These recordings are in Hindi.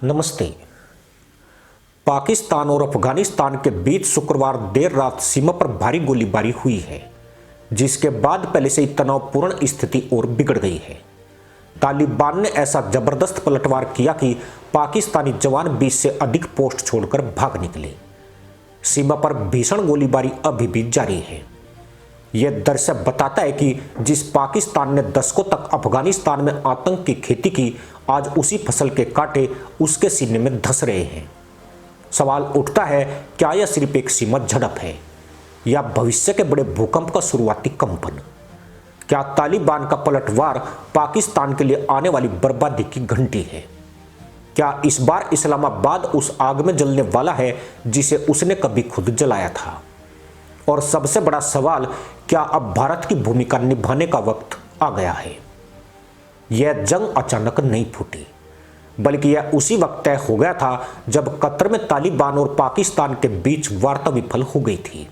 नमस्ते। पाकिस्तान और अफगानिस्तान के बीच शुक्रवार देर रात सीमा पर भारी गोलीबारी हुई है, जिसके बाद पहले से ही तनावपूर्ण स्थिति और बिगड़ गई है। तालिबान ने ऐसा जबरदस्त पलटवार किया कि पाकिस्तानी जवान 20 से अधिक पोस्ट छोड़कर भाग निकले। सीमा पर भीषण गोलीबारी अभी भी जारी है। यह दृश्य बताता है कि जिस पाकिस्तान ने दशकों तक अफगानिस्तान में आतंक की खेती की, आज उसी फसल के कांटे उसके सीने में धंस रहे हैं। सवाल उठता है, क्या यह सिर्फ एक सीमा झड़प है या भविष्य के बड़े भूकंप का शुरुआती कंपन? क्या तालिबान का पलटवार पाकिस्तान के लिए आने वाली बर्बादी की घंटी है? क्या इस बार इस्लामाबाद उस आग में जलने वाला है जिसे उसने कभी खुद जलाया था? और सबसे बड़ा सवाल, क्या अब भारत की भूमिका निभाने का वक्त आ गया है? यह जंग अचानक नहीं फूटी, बल्कि यह उसी वक्त तय हो गया था जब कतर में तालिबान और पाकिस्तान के बीच वार्ता विफल हो गई थी।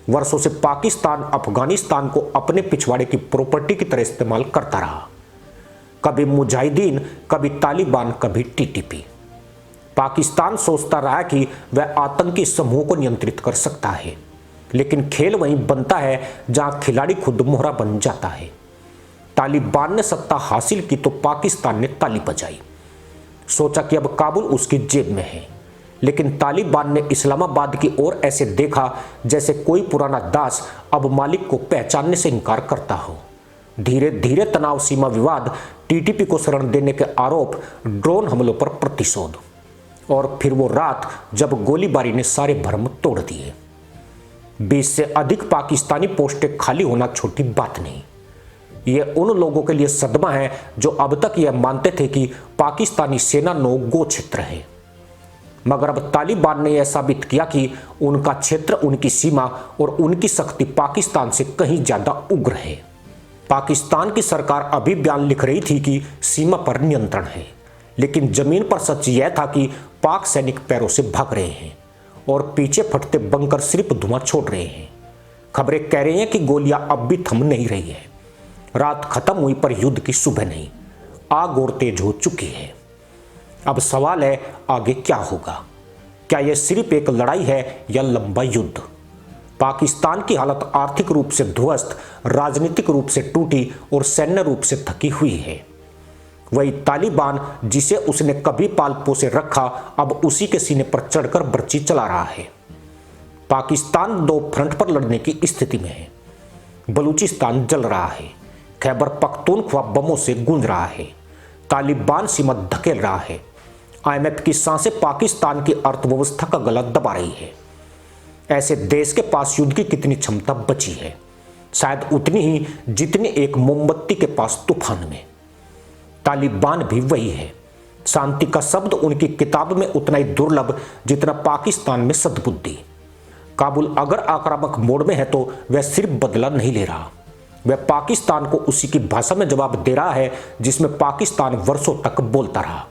वर्षों से पाकिस्तान अफगानिस्तान को अपने पिछवाड़े की प्रॉपर्टी की तरह इस्तेमाल करता रहा। कभी मुजाहिदीन, कभी तालिबान, कभी टीटीपी। पाकिस्तान सोचता रहा कि वह आतंकी समूह को नियंत्रित कर सकता है, लेकिन खेल वहीं बनता है जहां खिलाड़ी खुद मोहरा बन जाता है। तालिबान ने सत्ता हासिल की तो पाकिस्तान ने ताली बजाई। सोचा कि अब काबुल उसकी जेब में है, लेकिन तालिबान ने इस्लामाबाद की ओर ऐसे देखा जैसे कोई पुराना दास अब मालिक को पहचानने से इनकार करता हो। धीरे धीरे तनाव, सीमा विवाद, टीटीपी को शरण देने के आरोप, ड्रोन हमलों पर प्रतिशोध, और फिर वो रात जब गोलीबारी ने सारे भ्रम तोड़ दिए। 20 से अधिक पाकिस्तानी पोस्टें खाली होना छोटी बात नहीं। ये उन लोगों के लिए सदमा है जो अब तक यह मानते थे कि पाकिस्तानी सेना नो गो क्षेत्र है, मगर अब तालिबान ने यह साबित किया कि उनका क्षेत्र, उनकी सीमा और उनकी शक्ति पाकिस्तान से कहीं ज्यादा उग्र है। पाकिस्तान की सरकार अभी बयान लिख रही थी कि सीमा पर नियंत्रण है, लेकिन जमीन पर सच यह था कि पाक सैनिक पैरों से भाग रहे हैं और पीछे फटते बंकर सिर्फ धुआं छोड़ रहे हैं। खबरें कह रही हैं कि गोलियां अब भी थम नहीं रही है। रात खत्म हुई पर युद्ध की सुबह नहीं। आग और तेज हो चुकी है। अब सवाल है, आगे क्या होगा? क्या यह सिर्फ एक लड़ाई है या लंबा युद्ध? पाकिस्तान की हालत आर्थिक रूप से ध्वस्त, राजनीतिक रूप से टूटी और सैन्य रूप से थकी हुई है। वही तालिबान जिसे उसने कभी पाल पोसे रखा, अब उसी के सीने पर चढ़कर बर्ची चला रहा है। पाकिस्तान दो फ्रंट पर लड़ने की स्थिति में है। बलूचिस्तान जल रहा है, खैबर पख्तूनख्वा बमों से गूंज रहा है, तालिबान सीमा धकेल रहा है। IMF की सांसें पाकिस्तान की अर्थव्यवस्था का गला दबा रही है। ऐसे देश के पास युद्ध की कितनी क्षमता बची है? शायद उतनी ही जितनी एक मोमबत्ती के पास तूफान में। तालिबान भी वही है। शांति का शब्द उनकी किताब में उतना ही दुर्लभ जितना पाकिस्तान में सद्बुद्धि। काबुल अगर आक्रामक मोड में है तो वह सिर्फ बदला नहीं ले रहा, वह पाकिस्तान को उसी की भाषा में जवाब दे रहा है जिसमें पाकिस्तान वर्षों तक बोलता रहा।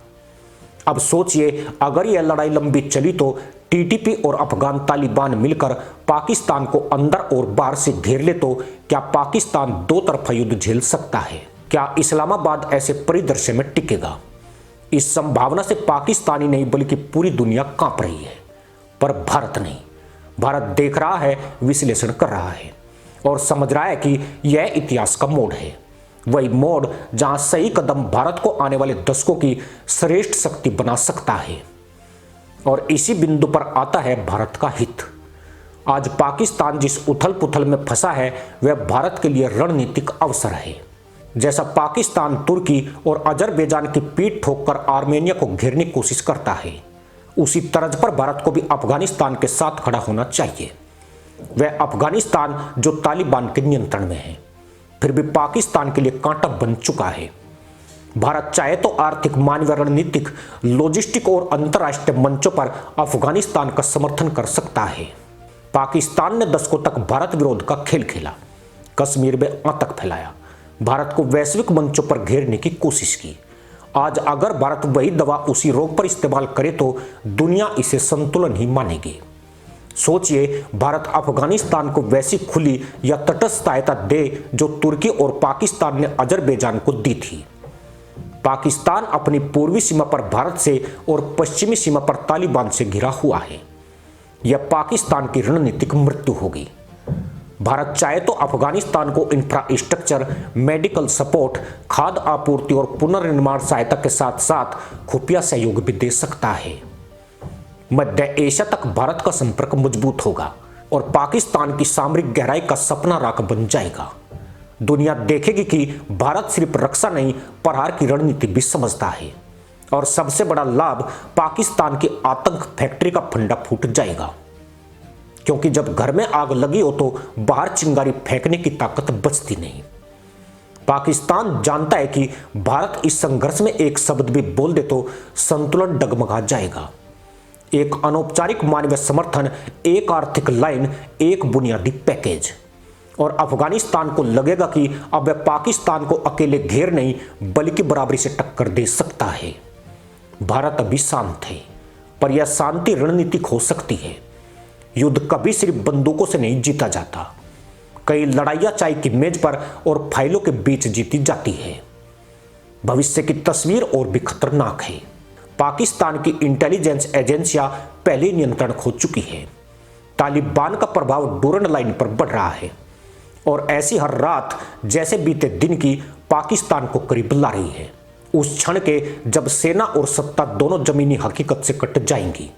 अब सोचिए, अगर यह लड़ाई लंबी चली तो टीटीपी और अफगान तालिबान मिलकर पाकिस्तान को अंदर और बाहर से घेर ले तो क्या पाकिस्तान दो तरफा युद्ध झेल सकता है? क्या इस्लामाबाद ऐसे परिदृश्य में टिकेगा? इस संभावना से पाकिस्तान ही नहीं बल्कि पूरी दुनिया कांप रही है, पर भारत नहीं। भारत देख रहा है, विश्लेषण कर रहा है और समझ रहा है कि यह इतिहास का मोड़ है। वही मोड़ जहां सही कदम भारत को आने वाले दशकों की श्रेष्ठ शक्ति बना सकता है। और इसी बिंदु पर आता है भारत का हित। आज पाकिस्तान जिस उथल पुथल में फंसा है, वह भारत के लिए रणनीतिक अवसर है। जैसा पाकिस्तान तुर्की और अजरबैजान की पीठ ठोककर आर्मेनिया को घेरने की कोशिश करता है, उसी तर्ज पर भारत को भी अफगानिस्तान के साथ खड़ा होना चाहिए। वह अफगानिस्तान जो तालिबान के नियंत्रण में है, फिर भी पाकिस्तान के लिए कांटा बन चुका है। भारत चाहे तो आर्थिक, मानवीय, रणनीतिक, लॉजिस्टिक और अंतर्राष्ट्रीय मंचों पर अफगानिस्तान का समर्थन कर सकता है। पाकिस्तान ने दशकों तक भारत विरोध का खेल खेला, कश्मीर में आतंक फैलाया, भारत को वैश्विक मंचों पर घेरने की कोशिश की। आज अगर भारत वही दवा उसी रोग पर इस्तेमाल करे तो दुनिया इसे संतुलन ही मानेगी। सोचिए, भारत अफगानिस्तान को वैसी खुली या तटस्थ सहायता दे जो तुर्की और पाकिस्तान ने अजरबैजान को दी थी। पाकिस्तान अपनी पूर्वी सीमा पर भारत से और पश्चिमी सीमा पर तालिबान से घिरा हुआ है। यह पाकिस्तान की रणनीतिक मृत्यु होगी। भारत चाहे तो अफगानिस्तान को इंफ्रास्ट्रक्चर, मेडिकल सपोर्ट, खाद्य आपूर्ति और पुनर्निर्माण सहायता के साथ साथ खुफिया सहयोग भी दे सकता है। मध्य एशिया तक भारत का संपर्क मजबूत होगा और पाकिस्तान की सामरिक गहराई का सपना राख बन जाएगा। दुनिया देखेगी कि भारत सिर्फ रक्षा नहीं, प्रहार की रणनीति भी समझता है। और सबसे बड़ा लाभ, पाकिस्तान की आतंक फैक्ट्री का फंडा फूट जाएगा, क्योंकि जब घर में आग लगी हो तो बाहर चिंगारी फेंकने की ताकत बचती नहीं। पाकिस्तान जानता है कि भारत इस संघर्ष में एक शब्द भी बोल दे तो संतुलन डगमगा जाएगा। एक अनौपचारिक मानवीय समर्थन, एक आर्थिक लाइन, एक बुनियादी पैकेज, और अफगानिस्तान को लगेगा कि अब वह पाकिस्तान को अकेले घेर नहीं बल्कि बराबरी से टक्कर दे सकता है। भारत अभी शांत है, पर यह शांति रणनीतिक हो सकती है। युद्ध कभी सिर्फ बंदूकों से नहीं जीता जाता। कई लड़ाइयां चाय की मेज पर और फाइलों के बीच जीती जाती है। भविष्य की तस्वीर और भी खतरनाक है। पाकिस्तान की इंटेलिजेंस एजेंसियां पहले नियंत्रण खो चुकी है। तालिबान का प्रभाव डोरन लाइन पर बढ़ रहा है और ऐसी हर रात जैसे बीते दिन की पाकिस्तान को करीब ला रही है, उस क्षण के जब सेना और सत्ता दोनों जमीनी हकीकत से कट जाएंगी।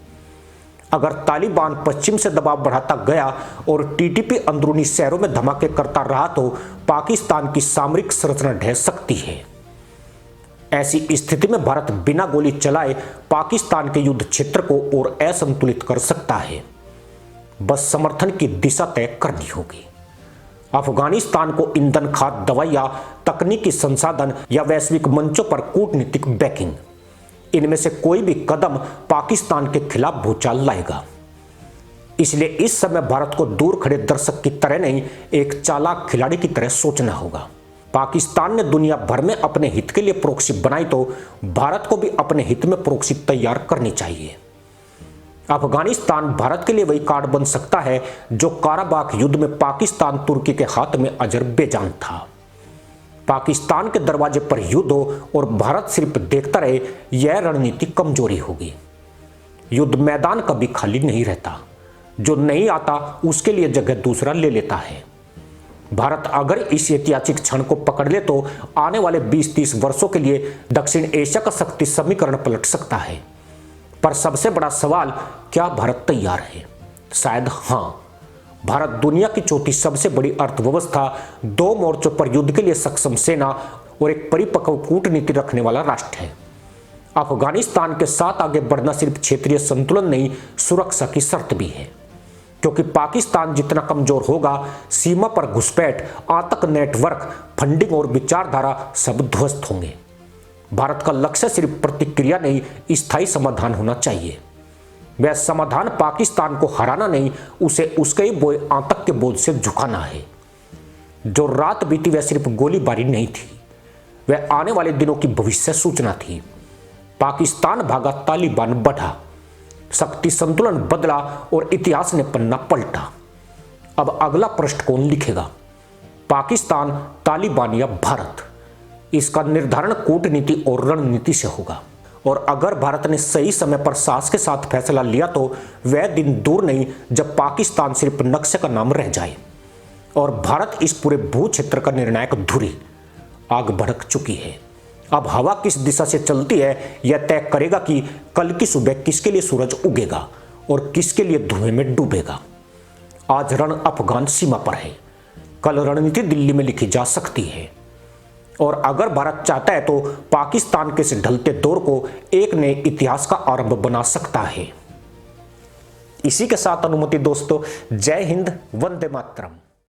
अगर तालिबान पश्चिम से दबाव बढ़ाता गया और टीटीपी अंदरूनी शहरों में धमाके करता रहा तो पाकिस्तान की सामरिक संरचना ढह सकती है। ऐसी स्थिति में भारत बिना गोली चलाए पाकिस्तान के युद्ध क्षेत्र को और असंतुलित कर सकता है। बस समर्थन की दिशा तय करनी होगी। अफगानिस्तान को ईंधन, खाद्य, दवाइयां, तकनीकी संसाधन या वैश्विक मंचों पर कूटनीतिक बैकिंग, इनमें से कोई भी कदम पाकिस्तान के खिलाफ भूचाल लाएगा। इसलिए इस समय भारत को दूर खड़े दर्शक की तरह नहीं, एक चालाक खिलाड़ी की तरह सोचना होगा। पाकिस्तान ने दुनिया भर में अपने हित के लिए प्रॉक्सी बनाई तो भारत को भी अपने हित में प्रॉक्सी तैयार करनी चाहिए। अफगानिस्तान भारत के लिए वही कार्ड बन सकता है जो काराबाख युद्ध में पाकिस्तान तुर्की के हाथ में अजरबैजान था। पाकिस्तान के दरवाजे पर युद्ध हो और भारत सिर्फ देखता रहे, यह रणनीति कमजोरी होगी। युद्ध मैदान कभी खाली नहीं रहता, जो नहीं आता उसके लिए जगह दूसरा ले लेता है। भारत अगर इस ऐतिहासिक क्षण को पकड़ ले तो आने वाले 20-30 वर्षों के लिए दक्षिण एशिया का शक्ति समीकरण पलट सकता है। पर सबसे बड़ा सवाल, क्या भारत तैयार है? शायद हां। भारत दुनिया की चौथी सबसे बड़ी अर्थव्यवस्था, 2 मोर्चों पर युद्ध के लिए सक्षम सेना और एक परिपक्व कूटनीति रखने वाला राष्ट्र है। अफगानिस्तान के साथ आगे बढ़ना सिर्फ क्षेत्रीय संतुलन नहीं, सुरक्षा की शर्त भी है, क्योंकि पाकिस्तान जितना कमजोर होगा, सीमा पर घुसपैठ, आतंक नेटवर्क, फंडिंग और विचारधारा सब ध्वस्त होंगे। भारत का लक्ष्य सिर्फ प्रतिक्रिया नहीं, स्थायी समाधान होना चाहिए। वह समाधान पाकिस्तान को हराना नहीं, उसे उसके ही बोए आतंक के बोझ से झुकाना है। जो रात बीती वह सिर्फ गोलीबारी नहीं थी, वह आने वाले दिनों की भविष्य सूचना थी। पाकिस्तान भागा, तालिबान बढ़ा, शक्ति संतुलन बदला और इतिहास ने पन्ना पलटा। अब अगला पृष्ठ कौन लिखेगा, पाकिस्तान, तालिबान या भारत? इसका निर्धारण कूटनीति और रणनीति से होगा। और अगर भारत ने सही समय पर साहस के साथ फैसला लिया तो वह दिन दूर नहीं जब पाकिस्तान सिर्फ नक्शे का नाम रह जाए और भारत इस पूरे भू क्षेत्र का निर्णायक धुरी। आग भड़क चुकी है। अब हवा किस दिशा से चलती है यह तय करेगा कि कल की सुबह किसके लिए सूरज उगेगा और किसके लिए धुएं में डूबेगा। आज रण अफगान सीमा पर है, कल रणनीति दिल्ली में लिखी जा सकती है। और अगर भारत चाहता है तो पाकिस्तान के इस ढलते दौर को एक नए इतिहास का आरंभ बना सकता है। इसी के साथ अनुमति दोस्तों, जय हिंद, वंदे मातरम।